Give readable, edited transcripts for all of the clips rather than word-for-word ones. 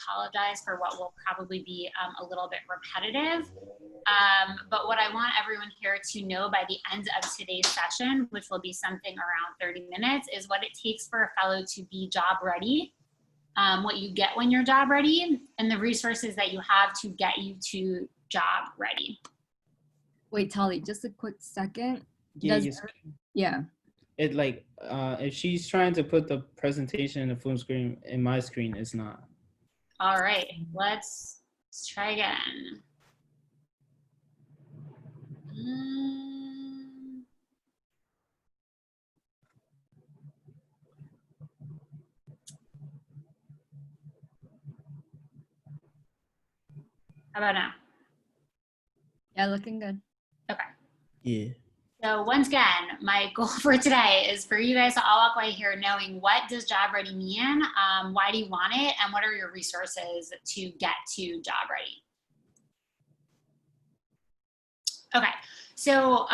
apologize for what will probably be a little bit repetitive. But what I want everyone here to know by the end of today's session, which will be something around 30 minutes, is what it takes for a fellow to be job ready, what you get when you're job ready, and the resources that you have to get you to job ready. Wait, Tali, just a quick second. Yeah, yeah. It like if she's trying to put the presentation in the full screen, in my screen, it's not. All right, let's try again. How about now? Yeah, looking good. Okay. Yeah. So once again, my goal for today is for you guys to all walk away here knowing, what does job ready mean? Why do you want it? And what are your resources to get to job ready? Okay, so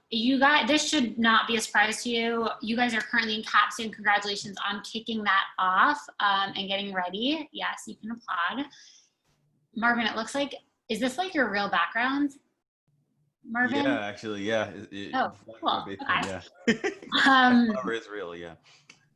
you guys, this should not be a surprise to you. You guys are currently in Capstone. Congratulations on kicking that off and getting ready. Yes, you can applaud. Marvin, it looks like, is this like your real background? Marvin? Yeah, actually, yeah. Oh, cool. Okay. Yeah. Cover is real, yeah.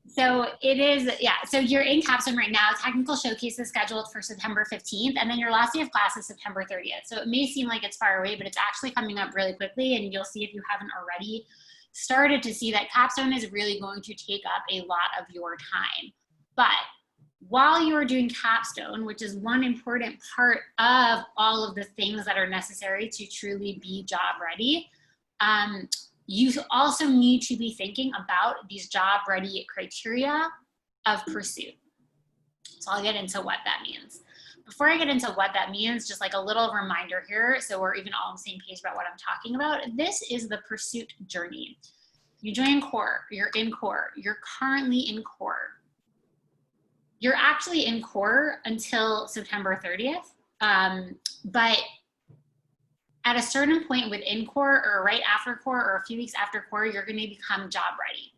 So it is, yeah. So you're in Capstone right now. Technical showcase is scheduled for September 15th, and then your last day of class is September 30th. So it may seem like it's far away, but it's actually coming up really quickly, and you'll see, if you haven't already started to see, that Capstone is really going to take up a lot of your time. But while you are doing Capstone, which is one important part of all of the things that are necessary to truly be job ready, you also need to be thinking about these job ready criteria of pursuit. So I'll get into what that means. Before I get into what that means, just like a little reminder here, so we're even all on the same page about what I'm talking about. This is the pursuit journey. You join core, you're in core, you're currently in core. You're actually in core until September 30th, but at a certain point within core, or right after core, or a few weeks after core, you're going to become job ready.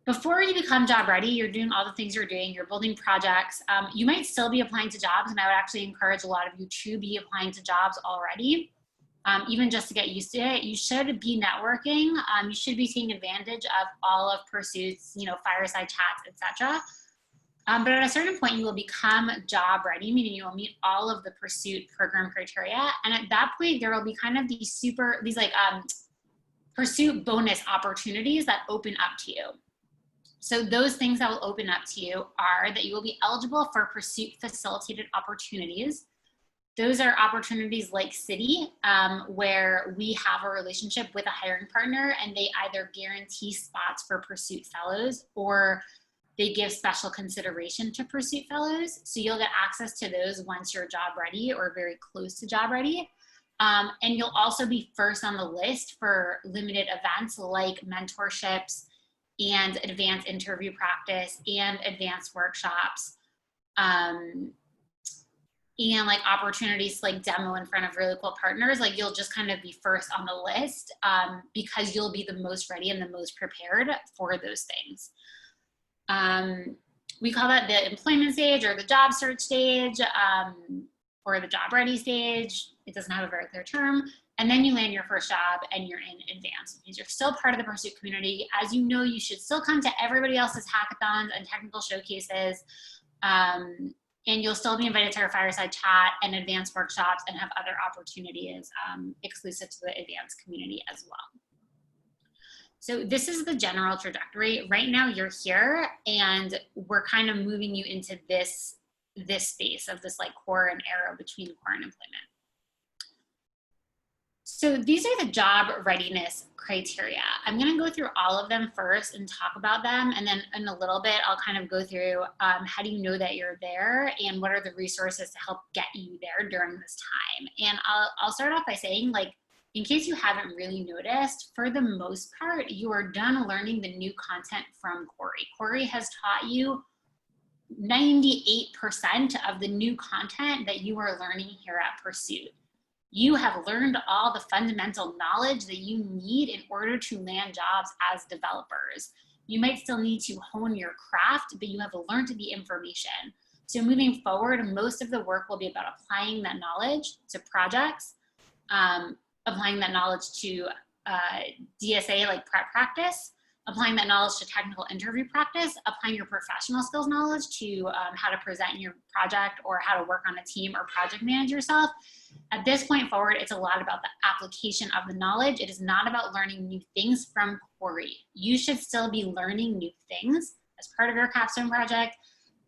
Before you become job ready, you're doing all the things you're doing, you're building projects. You might still be applying to jobs, and I would actually encourage a lot of you to be applying to jobs already, even just to get used to it. You should be networking. You should be taking advantage of all of Pursuit's, fireside chats, etc. But at a certain point, you will become job ready, meaning you will meet all of the Pursuit program criteria. And at that point, there will be kind of these Pursuit bonus opportunities that open up to you. So those things that will open up to you are that you will be eligible for Pursuit facilitated opportunities. Those are opportunities like Citi, where we have a relationship with a hiring partner, and they either guarantee spots for Pursuit fellows, or they give special consideration to Pursuit fellows. So you'll get access to those once you're job ready or very close to job ready. And you'll also be first on the list for limited events like mentorships and advanced interview practice and advanced workshops. And like opportunities to like demo in front of really cool partners. Like you'll just kind of be first on the list because you'll be the most ready and the most prepared for those things. We call that the employment stage, or the job search stage, or the job ready stage. It doesn't have a very clear term. And then you land your first job and you're in advance, because you're still part of the Pursuit community. As you know, you should still come to everybody else's hackathons and technical showcases. And you'll still be invited to our fireside chat and advanced workshops, and have other opportunities exclusive to the advanced community as well. So this is the general trajectory. Right now you're here, and we're kind of moving you into this space of this like core and arrow between core and employment. So these are the job readiness criteria. I'm gonna go through all of them first and talk about them, and then in a little bit I'll kind of go through how do you know that you're there, and what are the resources to help get you there during this time. And I'll start off by saying, like, in case you haven't really noticed, for the most part, you are done learning the new content from Corey. Corey has taught you 98% of the new content that you are learning here at Pursuit. You have learned all the fundamental knowledge that you need in order to land jobs as developers. You might still need to hone your craft, but you have learned the information. So moving forward, most of the work will be about applying that knowledge to projects, applying that knowledge to DSA like prep practice, applying that knowledge to technical interview practice, applying your professional skills knowledge to how to present your project or how to work on a team or project manage yourself. At this point forward, it's a lot about the application of the knowledge. It is not about learning new things from Corey. You should still be learning new things as part of your capstone project,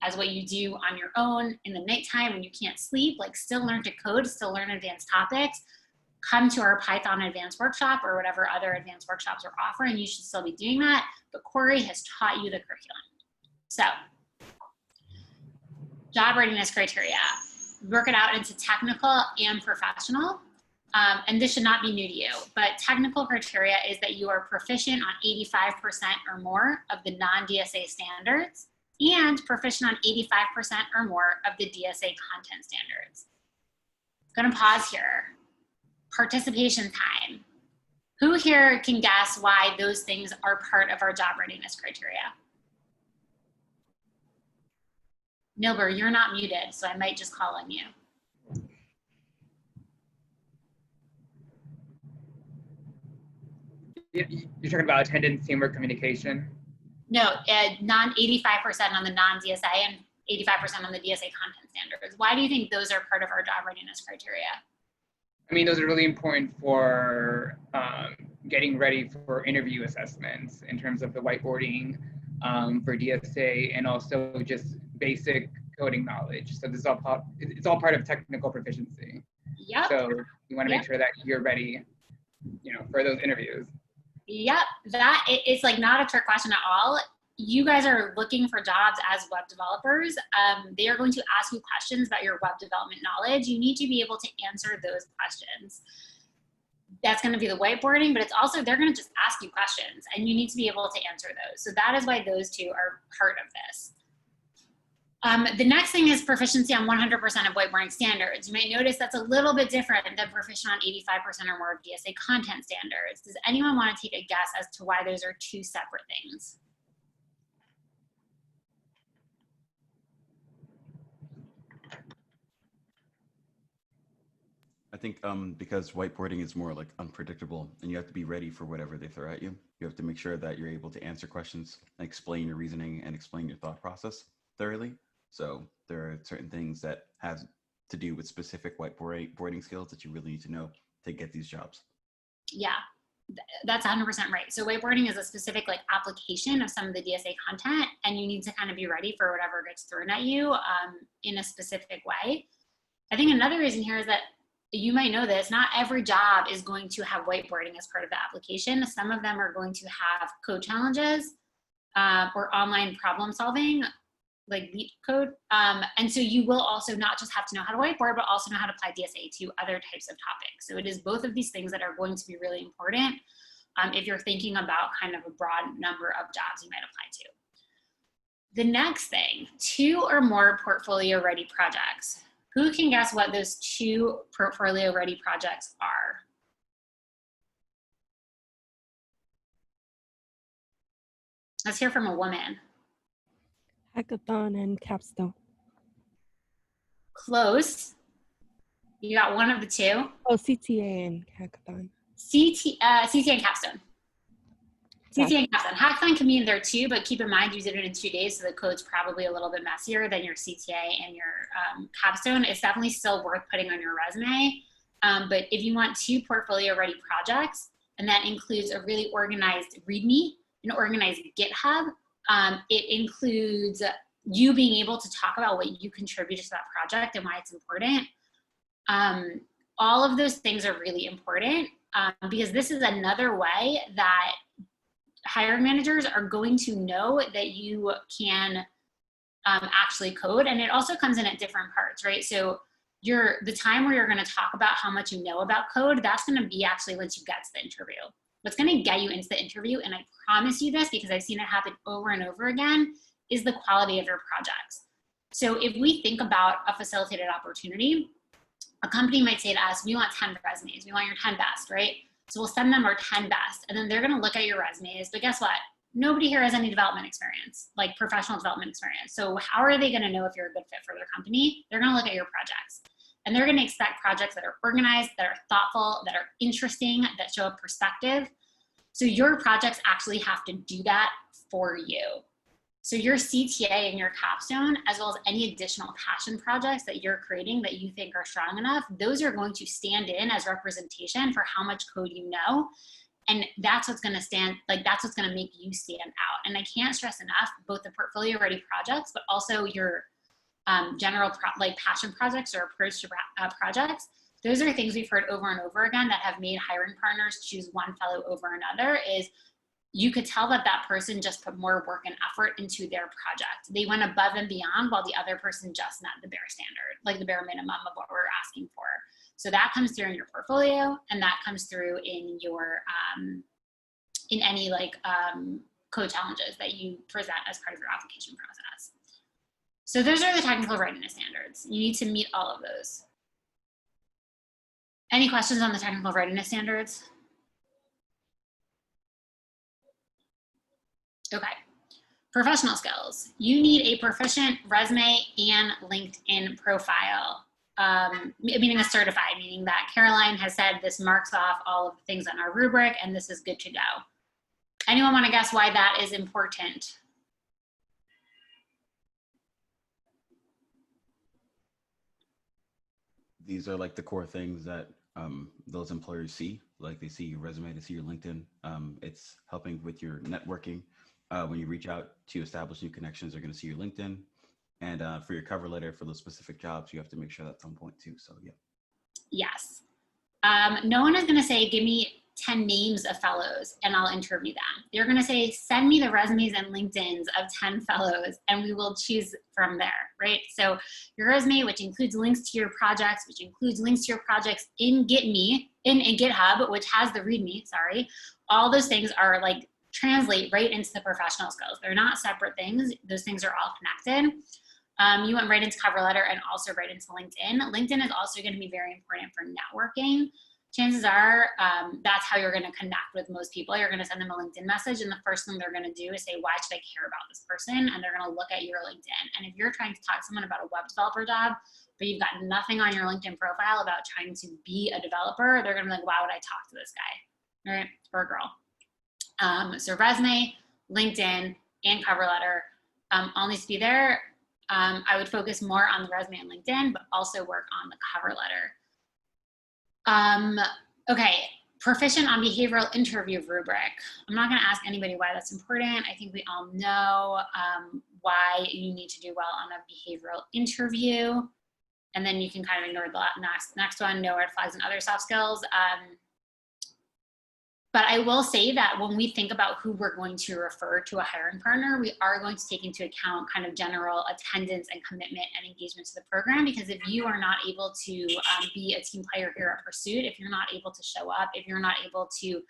as what you do on your own in the nighttime when you can't sleep, like still learn to code, still learn advanced topics. Come to our Python advanced workshop or whatever other advanced workshops we're offering. You should still be doing that, but Corey has taught you the curriculum. So, job readiness criteria. Work it out into technical and professional. And this should not be new to you, but technical criteria is that you are proficient on 85% or more of the non-DSA standards and proficient on 85% or more of the DSA content standards. I'm gonna pause here. Participation time. Who here can guess why those things are part of our job readiness criteria? Nilber, you're not muted, so I might just call on you. You're talking about attendance, teamwork, communication? No, 85% on the non-DSA and 85% on the DSA content standards. Why do you think those are part of our job readiness criteria? I mean, those are really important for getting ready for interview assessments in terms of the whiteboarding for DSA and also just basic coding knowledge. So this is it's all part of technical proficiency. Yep. So you want to make sure that you're ready, for those interviews. Yep, it's like not a trick question at all. You guys are looking for jobs as web developers. They are going to ask you questions about your web development knowledge. You need to be able to answer those questions. That's going to be the whiteboarding, but it's also, they're going to just ask you questions and you need to be able to answer those. So that is why those two are part of this. The next thing is proficiency on 100% of whiteboarding standards. You might notice that's a little bit different than proficient on 85% or more of DSA content standards. Does anyone want to take a guess as to why those are two separate things? I think because whiteboarding is more like unpredictable and you have to be ready for whatever they throw at you. You have to make sure that you're able to answer questions, and explain your reasoning and explain your thought process thoroughly. So there are certain things that have to do with specific whiteboarding skills that you really need to know to get these jobs. Yeah, that's 100% right. So whiteboarding is a specific like application of some of the DSA content, and you need to kind of be ready for whatever gets thrown at you in a specific way. I think another reason here is that you might know this, not every job is going to have whiteboarding as part of the application. Some of them are going to have code challenges or online problem solving, like leap code. And so you will also not just have to know how to whiteboard, but also know how to apply DSA to other types of topics. So it is both of these things that are going to be really important if you're thinking about kind of a broad number of jobs you might apply to. The next thing, 2 or more portfolio ready projects. Who can guess what those 2 portfolio ready projects are? Let's hear from a woman. Hackathon and Capstone. Close. You got one of the 2. Oh, CTA and Hackathon. CTA and Capstone. Gotcha. CTA and Capstone. Hackathon can be in there too, but keep in mind you did it in 2 days, so the code's probably a little bit messier than your CTA and your Capstone. It's definitely still worth putting on your resume. But if you want 2 portfolio ready projects, and that includes a really organized README, an organized GitHub, it includes you being able to talk about what you contributed to that project and why it's important. All of those things are really important because this is another way that hiring managers are going to know that you can actually code, and it also comes in at different parts, right? So the time where you're going to talk about how much you know about code, that's going to be actually once you get to the interview. What's going to get you into the interview, and I promise you this because I've seen it happen over and over again, is the quality of your projects. So if we think about a facilitated opportunity, a company might say to us, we want 10 resumes. We want your 10 best, right? So we'll send them our 10 best, and then they're going to look at your resumes. But guess what? nobody here has any development experience, like professional development experience. So how are they going to know if you're a good fit for their company? They're going to look at your projects, and they're going to expect projects that are organized, that are thoughtful, that are interesting, that show a perspective. So your projects actually have to do that for you. So your CTA and your capstone, as well as any additional passion projects that you're creating that you think are strong enough, those are going to stand in as representation for how much code you know. And that's what's going to that's what's going to make you stand out. And I can't stress enough, both the portfolio ready projects, but also your general passion projects or approach to projects. Those are things we've heard over and over again that have made hiring partners choose one fellow over another. Is you could tell that that person just put more work and effort into their project. They went above and beyond while the other person just met the bare standard, like the bare minimum of what we're asking for. So that comes through in your portfolio, and that comes through in your, in any code challenges that you present as part of your application process. So those are the technical readiness standards. You need to meet all of those. Any questions on the technical readiness standards? Okay, professional skills. You need a proficient resume and LinkedIn profile, meaning a certified, meaning that Caroline has said this marks off all of the things on our rubric and this is good to go. Anyone want to guess why that is important? These are like the core things that those employers see. Like they see your resume, they see your LinkedIn. It's helping with your networking. When you reach out to establish new connections, they're going to see your LinkedIn. And for your cover letter for those specific jobs, you have to make sure that's on point too. So yeah. Yes. No one is going to say, give me 10 names of fellows and I'll interview them. You're going to say, send me the resumes and LinkedIns of 10 fellows and we will choose from there, right? So your resume, which includes links to your projects, which includes links to your projects in GitHub, which has the README, sorry. All those things are like, translate right into the professional skills. They're not separate things. Those things are all connected. You went right into cover letter and also right into LinkedIn. LinkedIn is also going to be very important for networking. Chances are that's how you're going to connect with most people. You're going to send them a LinkedIn message, and the first thing they're going to do is say, why should I care about this person? And they're going to look at your LinkedIn. And if you're trying to talk to someone about a web developer job, but you've got nothing on your LinkedIn profile about trying to be a developer, they're going to be like, why would I talk to this guy, right? Or a girl. So resume, LinkedIn, and cover letter all needs to be there. I would focus more on the resume and LinkedIn, but also work on the cover letter. Okay, proficient on behavioral interview rubric. I'm not going to ask anybody why that's important. I think we all know why you need to do well on a behavioral interview. And then you can kind of ignore the next one, no red flags and other soft skills. But I will say that when we think about who we're going to refer to a hiring partner, we are going to take into account kind of general attendance and commitment and engagement to the program, because if you are not able to be a team player here at Pursuit, if you're not able to show up, if you're not able to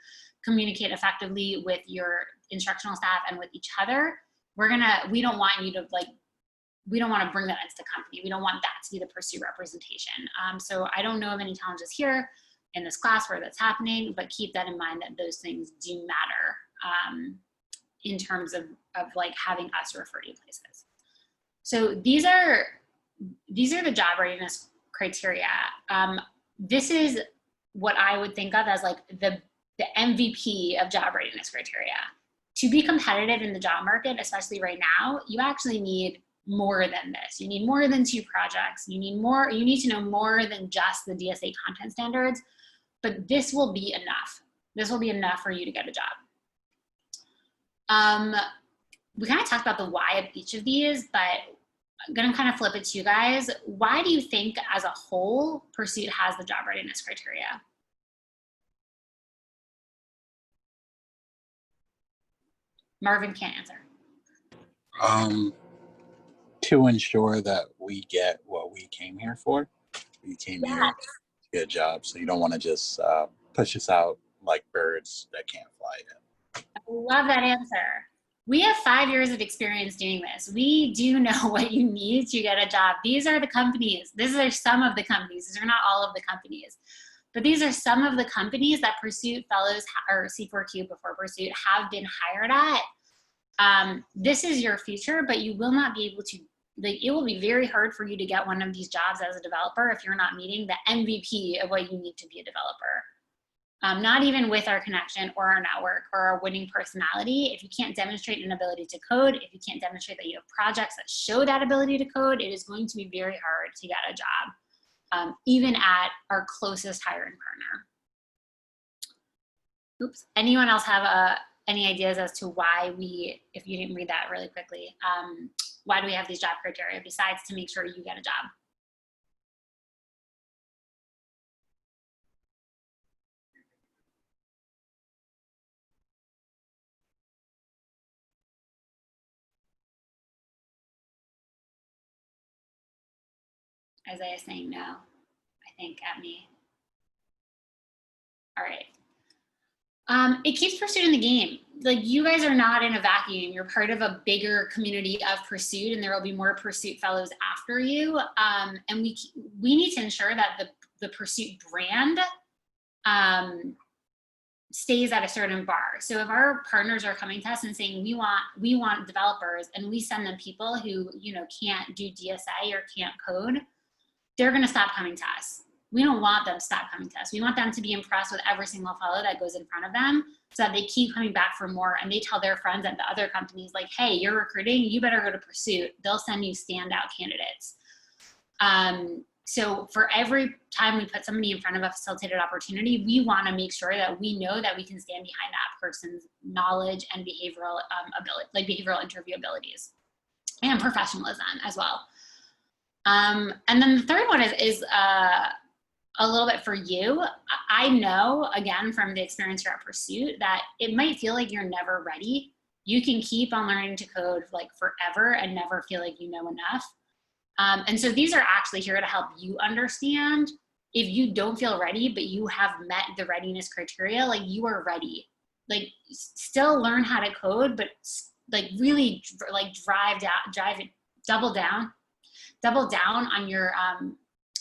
communicate effectively with your instructional staff and with each other, we don't want you to we don't want to bring that into the company. We don't want that to be the Pursuit representation. So I don't know of any challenges here in this class where that's happening, but keep that in mind that those things do matter in terms of like having us refer you places. So these are the job readiness criteria. This is what I would think of as like the MVP of job readiness criteria. To be competitive in the job market, especially right now, you actually need more than this. You need more than 2 projects. You need to know more than just the DSA content standards. But this will be enough. This will be enough for you to get a job. We kind of talked about the why of each of these, but I'm gonna kind of flip it to you guys. Why do you think as a whole, Pursuit has the job readiness criteria? Marvin can't answer. To ensure that we get what we came here for. We came here to get a job, so you don't want to just push us out like birds that can't fly yet. I love that answer. We have 5 years of experience doing this. We do know what you need to get a job. These are the companies. These are some of the companies. These are not all of the companies. But these are some of the companies that Pursuit Fellows or C4Q before Pursuit have been hired at this is your future, but you will not be able to, like, it will be very hard for you to get one of these jobs as a developer if you're not meeting the MVP of what you need to be a developer. Not even with our connection or our network or our winning personality. If you can't demonstrate an ability to code, if you can't demonstrate that you have projects that show that ability to code, it is going to be very hard to get a job, even at our closest hiring partner. Oops, anyone else have any ideas as to why we, if you didn't read that really quickly, why do we have these job criteria besides to make sure you get a job? Isaiah saying no, I think, at me. All right. It keeps Pursuit in the game. Like, you guys are not in a vacuum. You're part of a bigger community of Pursuit, and there will be more Pursuit fellows after you. And we need to ensure that the Pursuit brand stays at a certain bar. So if our partners are coming to us and saying we want developers, and we send them people who, you know, can't do DSA or can't code, they're going to stop coming to us. We don't want them to stop coming to us. We want them to be impressed with every single fellow that goes in front of them, so that they keep coming back for more, and they tell their friends at the other companies, like, hey, you're recruiting, you better go to Pursuit. They'll send you standout candidates. So for every time we put somebody in front of a facilitated opportunity, we want to make sure that we know that we can stand behind that person's knowledge and behavioral ability, like behavioral interview abilities, and professionalism as well. And then the third one is a little bit for you. I know, again, from the experience here at Pursuit, that it might feel like you're never ready. You can keep on learning to code like forever and never feel like you know enough. And so these are actually here to help you understand if you don't feel ready, but you have met the readiness criteria, like, you are ready. Like, still learn how to code, but like really like double down on your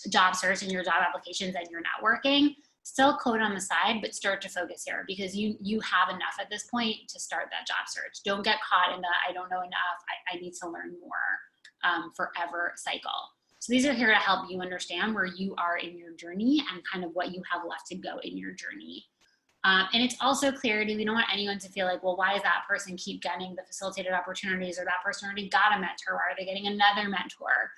job search and your job applications and your networking. Still code on the side, but start to focus here, because you have enough at this point to start that job search. Don't get caught in the I don't know enough, I need to learn more forever cycle. So these are here to help you understand where you are in your journey and kind of what you have left to go in your journey. And it's also clarity. We don't want anyone to feel like, well, why does that person keep getting the facilitated opportunities, or that person already got a mentor? Why are they getting another mentor?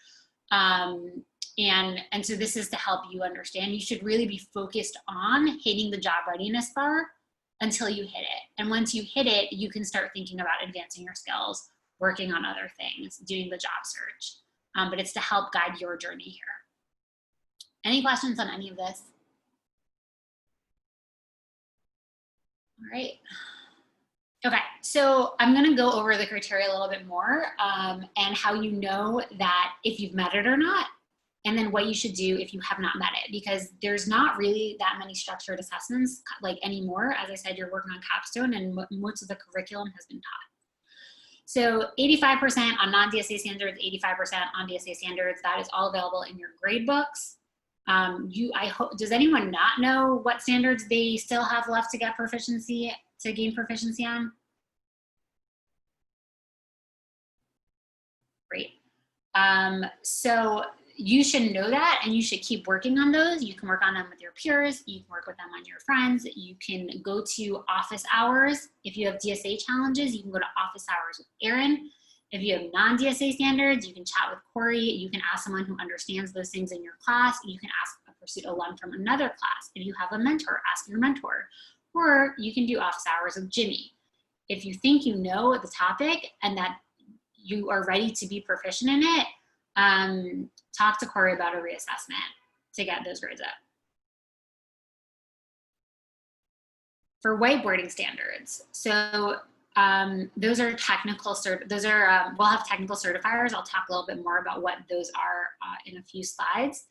And so this is to help you understand. You should really be focused on hitting the job readiness bar until you hit it. And once you hit it, you can start thinking about advancing your skills, working on other things, doing the job search. But it's to help guide your journey here. Any questions on any of this? All right. Okay, so I'm gonna go over the criteria a little bit more, and how you know that if you've met it or not, and then what you should do if you have not met it, because there's not really that many structured assessments like anymore. As I said, you're working on Capstone, and most of the curriculum has been taught. So 85% on non-DSA standards, 85% on DSA standards. That is all available in your grade books. I hope, does anyone not know what standards they still have left to get proficiency, to gain proficiency on? Great. So you should know that, and you should keep working on those. You can work on them with your peers. You can work with them on your friends. You can go to office hours. If you have DSA challenges, you can go to office hours with Erin. If you have non-DSA standards, you can chat with Corey. You can ask someone who understands those things in your class. You can ask a Pursuit alum from another class. If you have a mentor, ask your mentor. Or you can do office hours with Jimmy. If you think you know the topic and that you are ready to be proficient in it, talk to Corey about a reassessment to get those grades up. For whiteboarding standards, so those are technical, we'll have technical certifiers. I'll talk a little bit more about what those are in a few slides.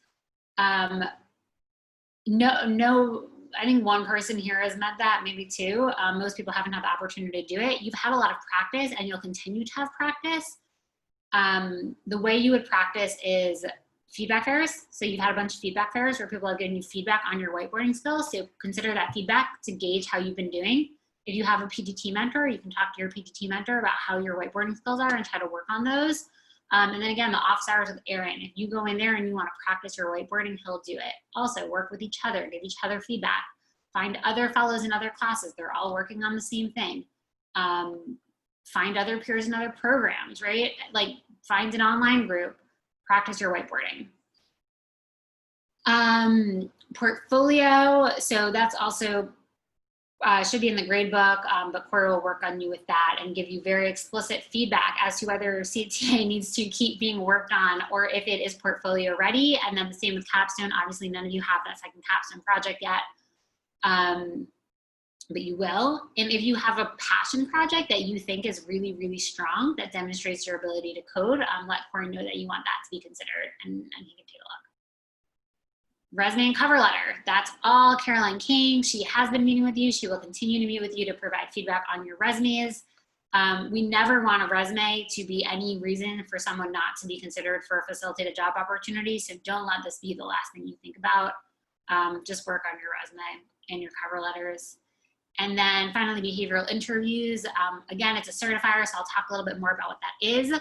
I think one person here has met that, maybe two. Most people haven't had the opportunity to do it. You've had a lot of practice, and you'll continue to have practice. The way you would practice is feedback fairs. So you've had a bunch of feedback fairs where people have given you feedback on your whiteboarding skills. So consider that feedback to gauge how you've been doing. If you have a PTT mentor, you can talk to your PTT mentor about how your whiteboarding skills are and try to work on those. And then again, the office hours with Aaron. If you go in there and you want to practice your whiteboarding, he'll do it. Also, work with each other, give each other feedback. Find other fellows in other classes. They're all working on the same thing. Find other peers in other programs, right? Like find an online group, practice your whiteboarding. Portfolio, so that's also should be in the grade book, but Corey will work on you with that and give you very explicit feedback as to whether CTA needs to keep being worked on or if it is portfolio ready. And then the same with Capstone. Obviously, none of you have that second Capstone project yet, but you will. And if you have a passion project that you think is really, really strong, that demonstrates your ability to code, let Corey know that you want that to be considered, and he can take a look. Resume and cover letter, that's all Caroline King. She has been meeting with you. She will continue to meet with you to provide feedback on your resumes. We never want a resume to be any reason for someone not to be considered for a facilitated job opportunity. So don't let this be the last thing you think about. Just work on your resume and your cover letters. And then finally, behavioral interviews. Again, it's a certifier, so I'll talk a little bit more about what that is.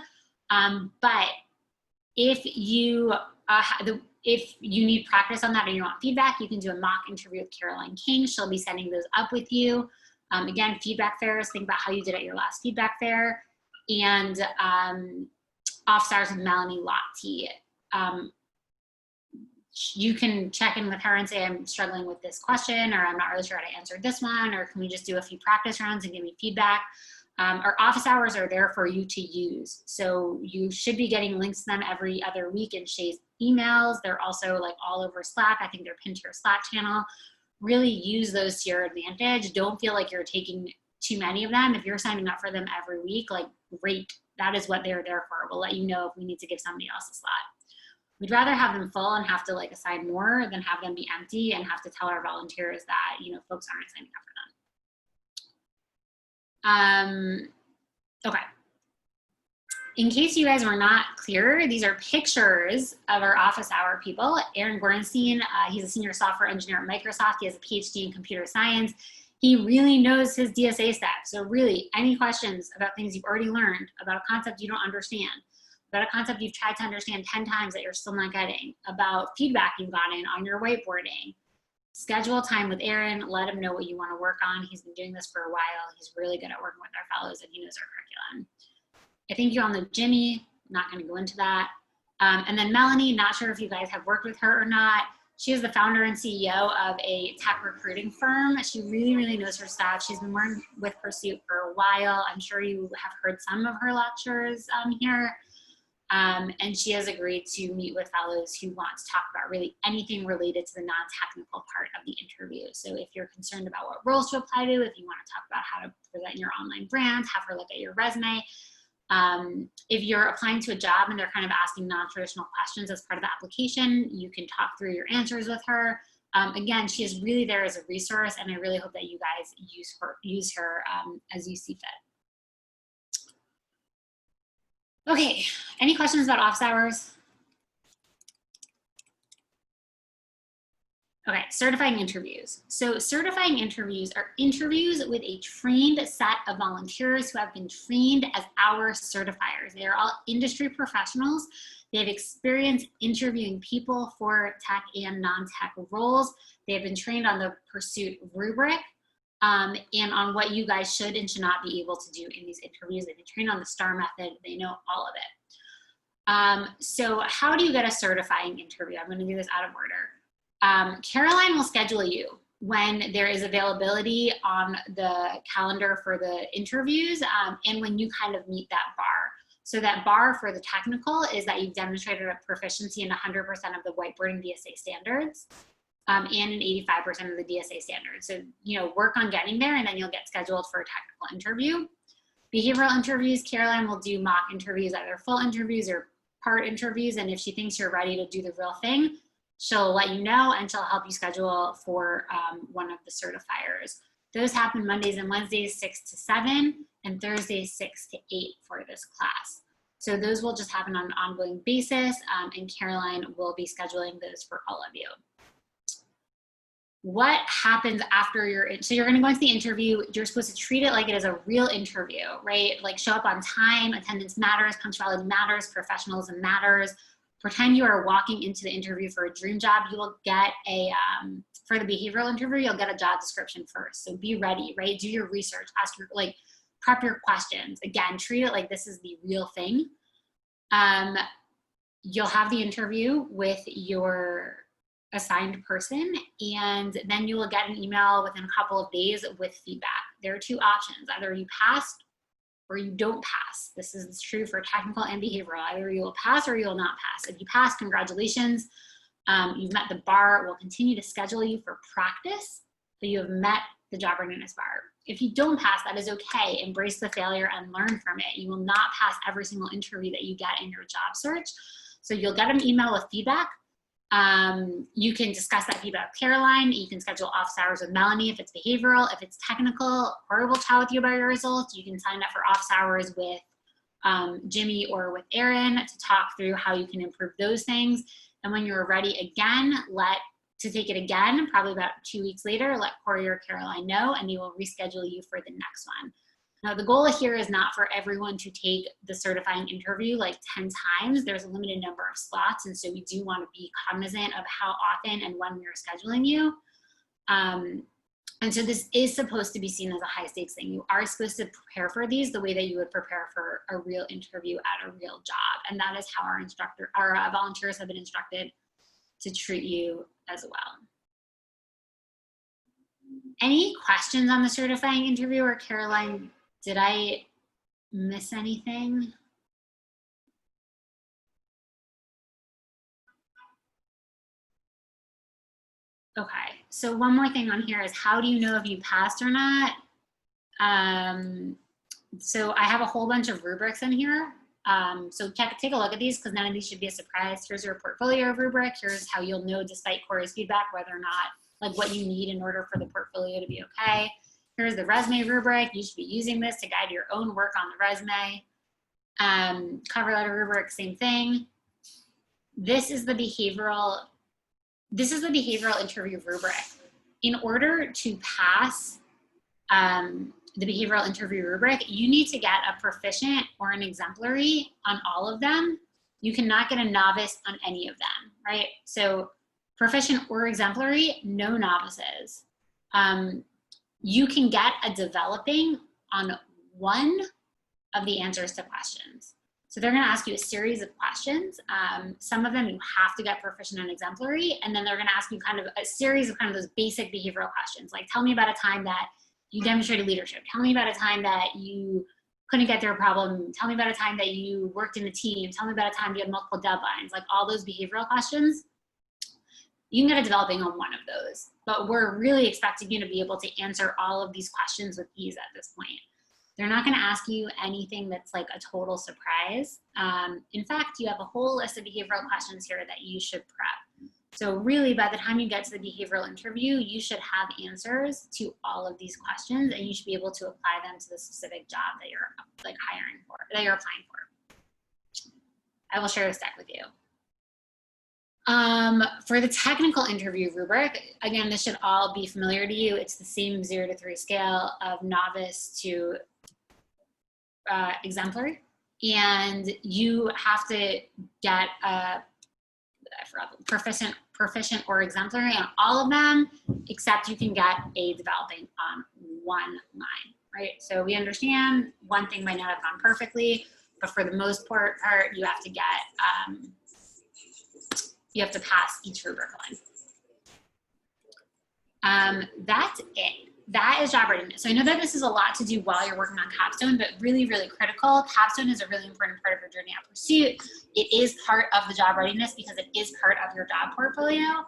But if you need practice on that or you want feedback, you can do a mock interview with Caroline King. She'll be sending those up with you. Again, feedback fairs, think about how you did at your last feedback fair. And office hours with Melanie Lochte. You can check in with her and say, I'm struggling with this question, or I'm not really sure how to answer this one, or can we just do a few practice rounds and give me feedback? Our office hours are there for you to use. So you should be getting links to them every other week in Shay's emails. They're also like all over Slack. I think they're pinned to your Slack channel. Really use those to your advantage. Don't feel like you're taking too many of them. If you're signing up for them every week, like great, that is what they're there for. We'll let you know if we need to give somebody else a slot. We'd rather have them full and have to like assign more than have them be empty and have to tell our volunteers that, you know, folks aren't signing up for them. Okay. In case you guys were not clear, these are pictures of our office hour people. Aaron Gorenstein, he's a senior software engineer at Microsoft. He has a PhD in computer science. He really knows his DSA stuff. So really, any questions about things you've already learned, about a concept you don't understand, about a concept you've tried to understand 10 times that you're still not getting, about feedback you've gotten on your whiteboarding, schedule time with Aaron, let him know what you want to work on. He's been doing this for a while. He's really good at working with our fellows and he knows our curriculum. I think you all know Jimmy, not going to go into that. And then Melanie, not sure if you guys have worked with her or not. She is the founder and CEO of a tech recruiting firm. She really, really knows her stuff. She's been working with Pursuit for a while. I'm sure you have heard some of her lectures here. And she has agreed to meet with fellows who want to talk about really anything related to the non-technical part of the interview. So if you're concerned about what roles to apply to, if you want to talk about how to present your online brand, have her look at your resume. If you're applying to a job and they're kind of asking non-traditional questions as part of the application, you can talk through your answers with her. Again, she is really there as a resource, and I really hope that you guys use her as you see fit. Okay, any questions about office hours? Okay, certifying interviews. So certifying interviews are interviews with a trained set of volunteers who have been trained as our certifiers. They are all industry professionals. They have experience interviewing people for tech and non-tech roles. They have been trained on the Pursuit rubric and on what you guys should and should not be able to do in these interviews. They've been trained on the STAR method. They know all of it. So how do you get a certifying interview? I'm going to do this out of order. Caroline will schedule you when there is availability on the calendar for the interviews and when you kind of meet that bar. So that bar for the technical is that you've demonstrated a proficiency in 100% of the whiteboarding DSA standards and in 85% of the DSA standards. So, you know, work on getting there and then you'll get scheduled for a technical interview. Behavioral interviews, Caroline will do mock interviews, either full interviews or part interviews. And if she thinks you're ready to do the real thing, she'll let you know and she'll help you schedule for one of the certifiers. Those happen Mondays and Wednesdays 6 to 7 and Thursdays 6 to 8 for this class. So those will just happen on an ongoing basis and Caroline will be scheduling those for all of you. what happens after so you're going to go into the interview. You're supposed to treat it like it is a real interview, right? Like show up on time, attendance matters, punctuality matters, professionalism matters. Pretend you are walking into the interview for a dream job. You will get for the behavioral interview, you'll get a job description first. So be ready, right? Do your research, prep your questions. Again, treat it like this is the real thing. You'll have the interview with your assigned person, and then you will get an email within a couple of days with feedback. There are two options. Either you passed or you don't pass. This is true for technical and behavioral. Either you will pass or you will not pass. If you pass, congratulations. You've met the bar. We'll continue to schedule you for practice, but you have met the job readiness bar. If you don't pass, that is okay. Embrace the failure and learn from it. You will not pass every single interview that you get in your job search. So you'll get an email with feedback. You can discuss that feedback with Caroline. You can schedule office hours with Melanie if it's behavioral. If it's technical, Corey will chat with you about your results. You can sign up for office hours with Jimmy or with Erin to talk through how you can improve those things. And when you're ready again, to take it again, probably about 2 weeks later, let Corey or Caroline know, and they will reschedule you for the next one. Now, the goal here is not for everyone to take the certifying interview like 10 times. There's a limited number of slots, and so we do want to be cognizant of how often and when we're scheduling you. And so this is supposed to be seen as a high stakes thing. You are supposed to prepare for these the way that you would prepare for a real interview at a real job. And that is how our volunteers have been instructed to treat you as well. Any questions on the certifying interview, or Caroline, did I miss anything? Okay, so one more thing on here is how do you know if you passed or not? So I have a whole bunch of rubrics in here. So take a look at these because none of these should be a surprise. Here's your portfolio of rubric. Here's how you'll know, despite Corey's feedback, whether or not, like what you need in order for the portfolio to be okay. Here's the resume rubric. You should be using this to guide your own work on the resume. Cover letter rubric, same thing. This is the behavioral interview rubric. In order to pass the behavioral interview rubric, you need to get a proficient or an exemplary on all of them. You cannot get a novice on any of them, right? So proficient or exemplary, no novices. You can get a developing on one of the answers to questions. So they're gonna ask you a series of questions. Some of them you have to get proficient and exemplary, and then they're gonna ask you kind of a series of those basic behavioral questions, like tell me about a time that you demonstrated leadership. Tell me about a time that you couldn't get through a problem. Tell me about a time that you worked in a team. Tell me about a time you had multiple deadlines. Like all those behavioral questions, you can get a developing on one of those, but we're really expecting you to be able to answer all of these questions with ease at this point. They're not going to ask you anything that's like a total surprise. In fact, you have a whole list of behavioral questions here that you should prep. So really, by the time you get to the behavioral interview, you should have answers to all of these questions, and you should be able to apply them to the specific job that you're hiring for, that you're applying for. I will share this deck with you. For the technical interview rubric, again, this should all be familiar to you. It's the same 0 to 3 scale of novice to exemplary, and you have to get proficient or exemplary on all of them, except you can get a developing on one line, right? So we understand one thing might not have gone perfectly, but for the most part, you have to get, you have to pass each rubric line. That's it. That is job readiness. So I know that this is a lot to do while you're working on Capstone, but really, really critical. Capstone is a really important part of your journey at Pursuit. It is part of the job readiness because it is part of your job portfolio.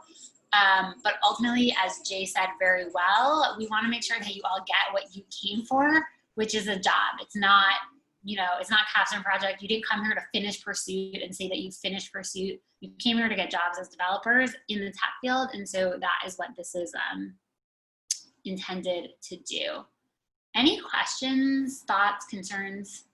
But ultimately, as Jay said very well, we want to make sure that you all get what you came for, which is a job. It's not, it's not Capstone Project. You didn't come here to finish Pursuit and say that you finished Pursuit. You came here to get jobs as developers in the tech field. And so that is what this is intended to do. Any questions, thoughts, concerns?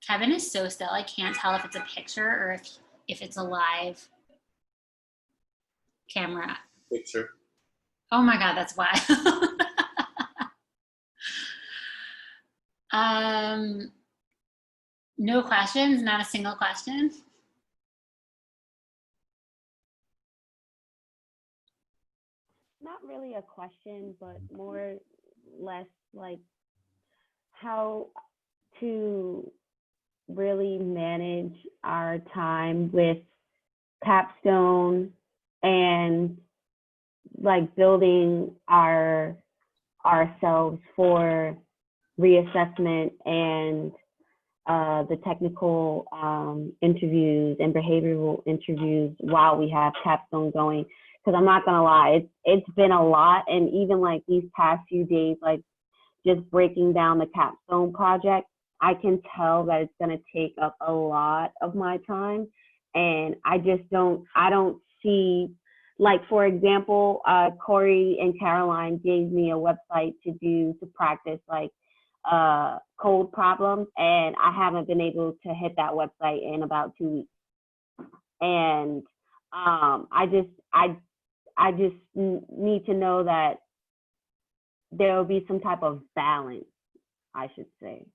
Kevin is so still. I can't tell if it's a picture or if it's a live camera. Picture. Oh my God, that's why. No questions, not a single question. Not really a question, but more or less like how to really manage our time with Capstone and like building ourselves for reassessment and the technical interviews and behavioral interviews while we have Capstone going. Because I'm not gonna lie, it's been a lot, and even like these past few days, like just breaking down the Capstone project, I can tell that it's gonna take up a lot of my time, and I don't see, like for example, Corey and Caroline gave me a website to practice like code problems, and I haven't been able to hit that website in about 2 weeks, and I just need to know that there will be some type of balance, I should say.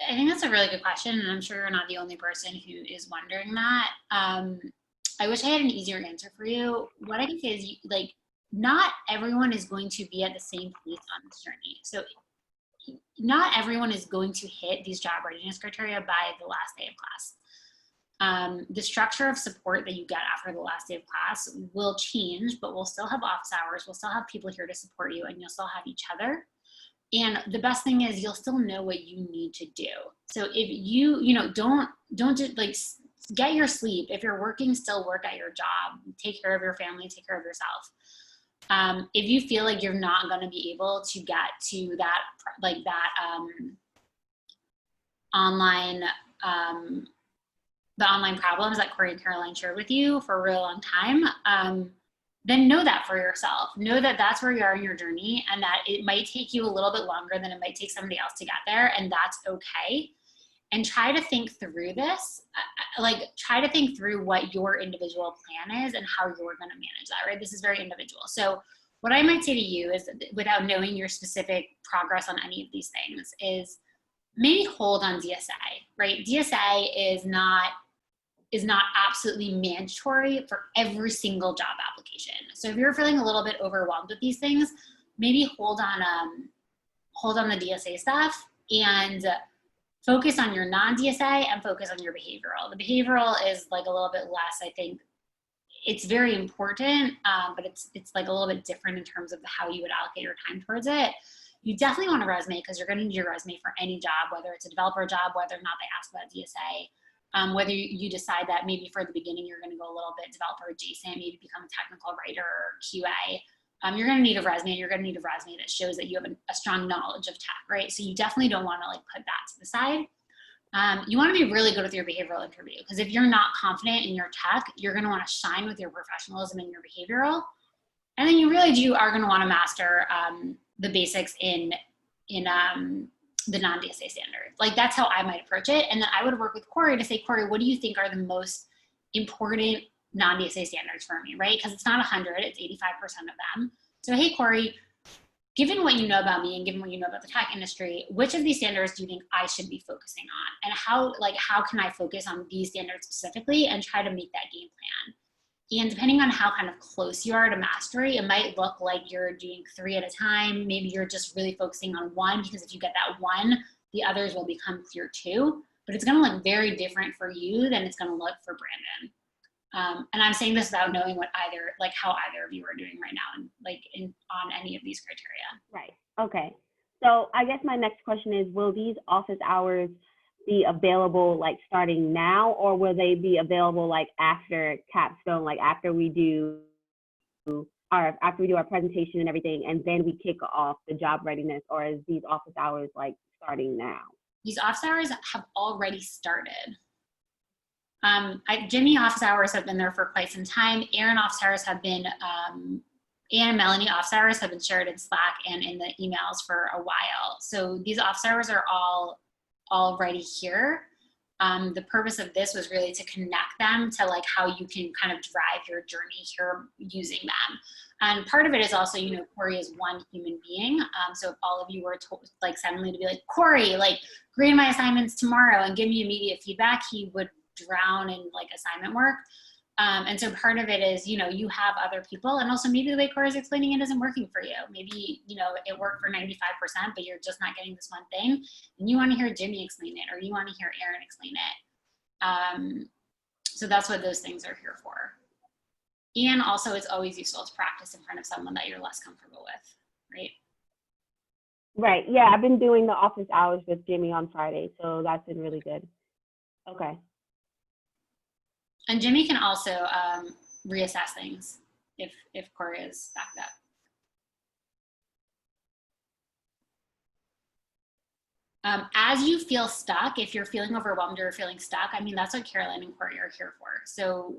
I think that's a really good question, and I'm sure you're not the only person who is wondering that. I wish I had an easier answer for you. What I can say is, like, not everyone is going to be at the same place on this journey. So not everyone is going to hit these job readiness criteria by the last day of class. The structure of support that you get after the last day of class will change, but we'll still have office hours. We'll still have people here to support you, and you'll still have each other. And the best thing is you'll still know what you need to do. So if don't just like get your sleep. If you're working, still work at your job. Take care of your family, take care of yourself. If you feel like you're not going to be able to get to that, online, the online problems that Corey and Caroline shared with you for a real long time, then know that for yourself. Know that that's where you are in your journey, and that it might take you a little bit longer than it might take somebody else to get there, and that's okay. And try to think through this, try to think through what your individual plan is and how you're going to manage that, right? This is very individual. So what I might say to you is, without knowing your specific progress on any of these things, is maybe hold on DSA, right? DSA is not absolutely mandatory for every single job application. So if you're feeling a little bit overwhelmed with these things, maybe hold on the DSA stuff and focus on your non-DSA and focus on your behavioral. The behavioral is like a little bit less, I think. It's very important, but it's like a little bit different in terms of how you would allocate your time towards it. You definitely want a resume, because you're going to need your resume for any job, whether it's a developer job, whether or not they ask about DSA, whether you decide that maybe for the beginning you're going to go a little bit developer adjacent, maybe become a technical writer or QA. You're going to need a resume, and you're going to need a resume that shows that you have a strong knowledge of tech, right? So you definitely don't want to like put that to the side. You want to be really good with your behavioral interview, because if you're not confident in your tech, you're going to want to shine with your professionalism and your behavioral. And then you really are going to want to master the basics in the non-DSA standards. Like, that's how I might approach it. And then I would work with Corey to say, Corey, what do you think are the most important non-DSA standards for me, right? Because it's not 100, it's 85% of them. So, hey, Corey, given what you know about me and given what you know about the tech industry, which of these standards do you think I should be focusing on? And how can I focus on these standards specifically and try to make that game plan? And depending on how kind of close you are to mastery, it might look like you're doing 3 at a time. Maybe you're just really focusing on one, because if you get that one, the others will become clear too. But it's going to look very different for you than it's going to look for Brandon. And I'm saying this without knowing how either of you are doing right now, and on any of these criteria. Right. Okay. So I guess my next question is, will these office hours be available like starting now, or will they be available like after Capstone, like after we do our presentation and everything, and then we kick off the job readiness, or is these office hours like starting now? These office hours have already started. Jimmy office hours have been there for quite some time. Aaron office hours have been, Ann and Melanie office hours have been shared in Slack and in the emails for a while. So these office hours are all already here. The purpose of this was really to connect them to like how you can kind of drive your journey here using them. And part of it is also, you know, Corey is one human being. So if all of you were to, like suddenly to be like, Corey, like grade my assignments tomorrow and give me immediate feedback, he would drown in like assignment work. And so part of it is, you know, you have other people, and also maybe the way Corey is explaining it isn't working for you. Maybe, you know, it worked for 95%, but you're just not getting this one thing. And you want to hear Jimmy explain it, or you want to hear Aaron explain it. So that's what those things are here for. And also it's always useful to practice in front of someone that you're less comfortable with, right? Right. Yeah, I've been doing the office hours with Jimmy on Friday, so that's been really good. Okay. And Jimmy can also reassess things if Corey is backed up. As you feel stuck, if you're feeling overwhelmed or feeling stuck, I mean, that's what Caroline and Corey are here for. So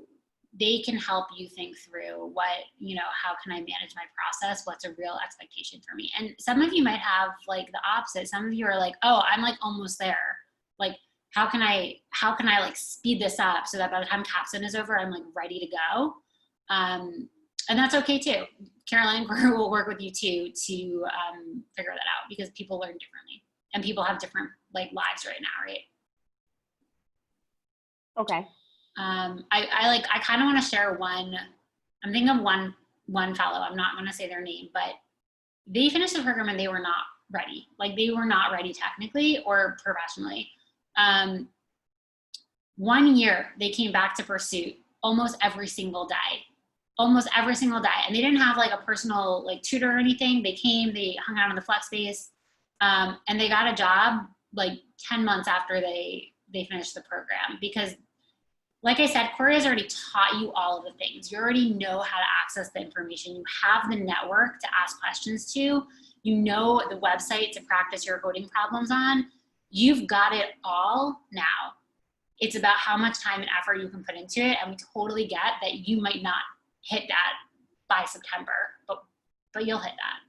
they can help you think through what, you know, how can I manage my process? What's a real expectation for me? And some of you might have like the opposite. Some of you are like, oh, I'm like almost there. Like, how can I like speed this up so that by the time Capstone is over, I'm like ready to go? And that's okay too. Caroline and Corey will work with you too to figure that out, because people learn differently and people have different like lives right now, right? Okay. I kind of want to share one. I'm thinking of one fellow. I'm not going to say their name, but they finished the program and they were not ready. Like they were not ready technically or professionally. 1 year they came back to Pursuit almost every single day, and they didn't have like a personal like tutor or anything. They came, they hung out on the flex space, and they got a job like 10 months after they finished the program, because like I said, Corey has already taught you all of the things. You already know how to access the information. You have the network to ask questions to. You know the website to practice your coding problems on. You've got it all now. It's about how much time and effort you can put into it. And we totally get that you might not hit that by September, but you'll hit that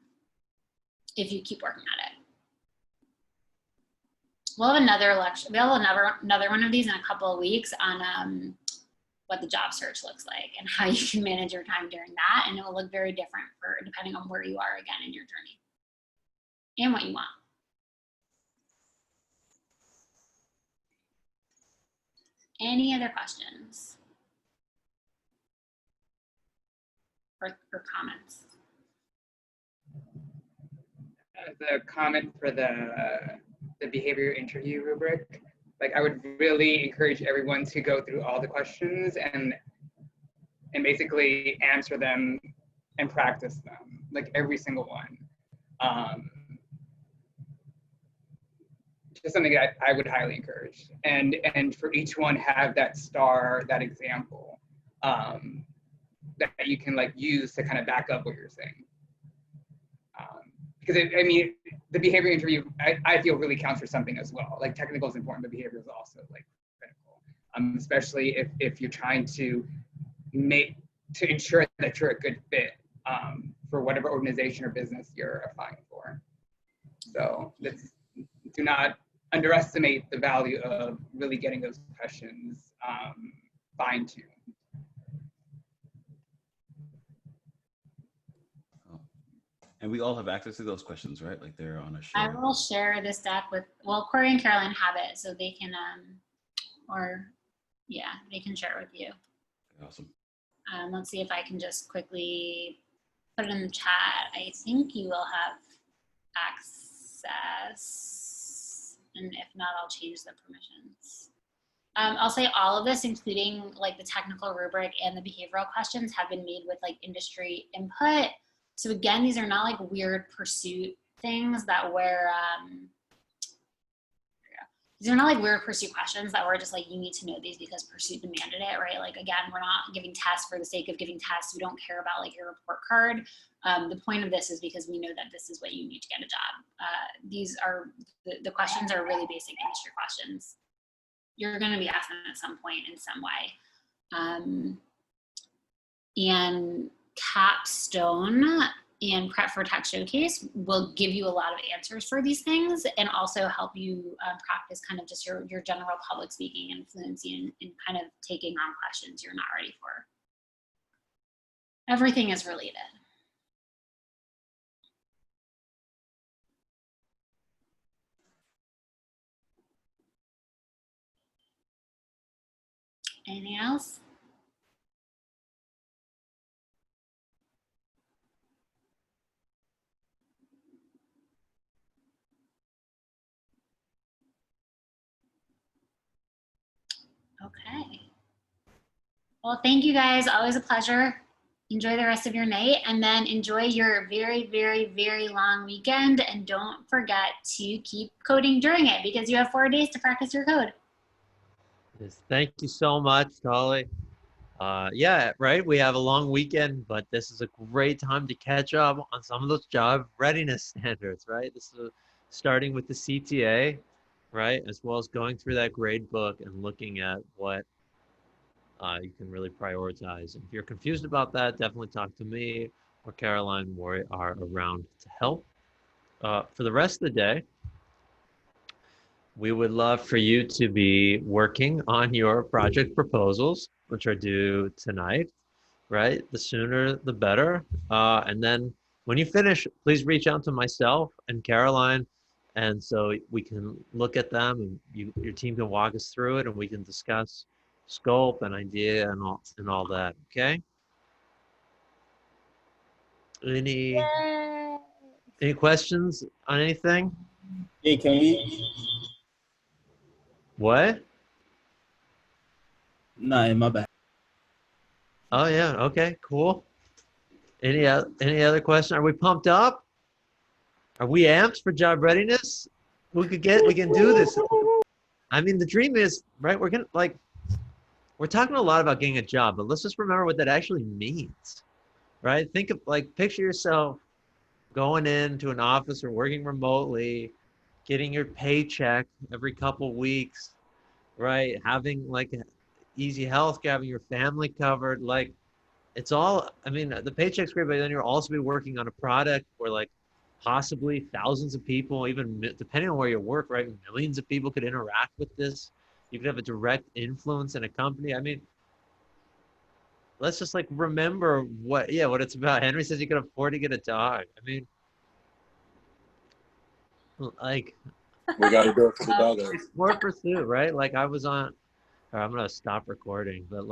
if you keep working at it. We'll have another lecture. We'll have another one of these in a couple of weeks on what the job search looks like and how you can manage your time during that. And it will look very different for depending on where you are again in your journey and what you want. Any other questions or comments? The comment for the behavior interview rubric, like I would really encourage everyone to go through all the questions and basically answer them and practice them, like every single one. Just something that I would highly encourage. And for each one, have that star, that example that you can like use to kind of back up what you're saying. Because I mean, the behavior interview, I feel really counts for something as well. Like technical is important, but behavior is also like critical. Especially if you're trying to ensure that you're a good fit for whatever organization or business you're applying for. So do not underestimate the value of really getting those questions fine-tuned. And we all have access to those questions, right? Like they're on a share. I will share this deck with, well, Corey and Caroline have it, so they can, they can share it with you. Awesome. Let's see if I can just quickly put it in the chat. I think you will have access, and if not, I'll change the permissions. I'll say all of this, including like the technical rubric and the behavioral questions, have been made with like industry input. So again, these are not like weird Pursuit things that were, these are not like weird Pursuit questions that were just like, you need to know these because Pursuit demanded it, right? Like again, we're not giving tests for the sake of giving tests. We don't care about like your report card. The point of this is because we know that this is what you need to get a job. These are, the questions are really basic industry questions. You're gonna be asked them at some point in some way. And Capstone, and Prep for Tech Showcase will give you a lot of answers for these things and also help you practice kind of just your general public speaking and fluency and kind of taking on questions you're not ready for. Everything is related. Anything else? Okay. Well, thank you guys. Always a pleasure. Enjoy the rest of your night and then enjoy your very, very, very long weekend. And don't forget to keep coding during it because you have 4 days to practice your code. Yes, thank you so much, Dolly. Yeah, right. We have a long weekend, but this is a great time to catch up on some of those job readiness standards, right? This is starting with the CTA, right? As well as going through that grade book and looking at what you can really prioritize. If you're confused about that, definitely talk to me or Caroline. We are around to help. For the rest of the day, we would love for you to be working on your project proposals, which are due tonight, right? The sooner, the better. And then when you finish, please reach out to myself and Caroline. And so we can look at them and your team can walk us through it and we can discuss scope and idea and all that, okay? Any questions on anything? Hey, can we? What? Nah, my bad. Oh yeah, okay, cool. Any other question? Are we pumped up? Are we amped for job readiness? We can do this. I mean, the dream is, right? We're talking a lot about getting a job, but let's just remember what that actually means, right? Think of picture yourself going into an office or working remotely, getting your paycheck every couple weeks, right? Having easy health care, having your family covered, it's all, I mean, the paycheck's great, but then you'll also be working on a product where possibly thousands of people, even depending on where you work, right? Millions of people could interact with this. You could have a direct influence in a company. I mean, let's just remember what it's about. Henry says you can afford to get a dog. I mean, We got to do it for the dog. more pursuit, right? I was on, I'm going to stop recording, but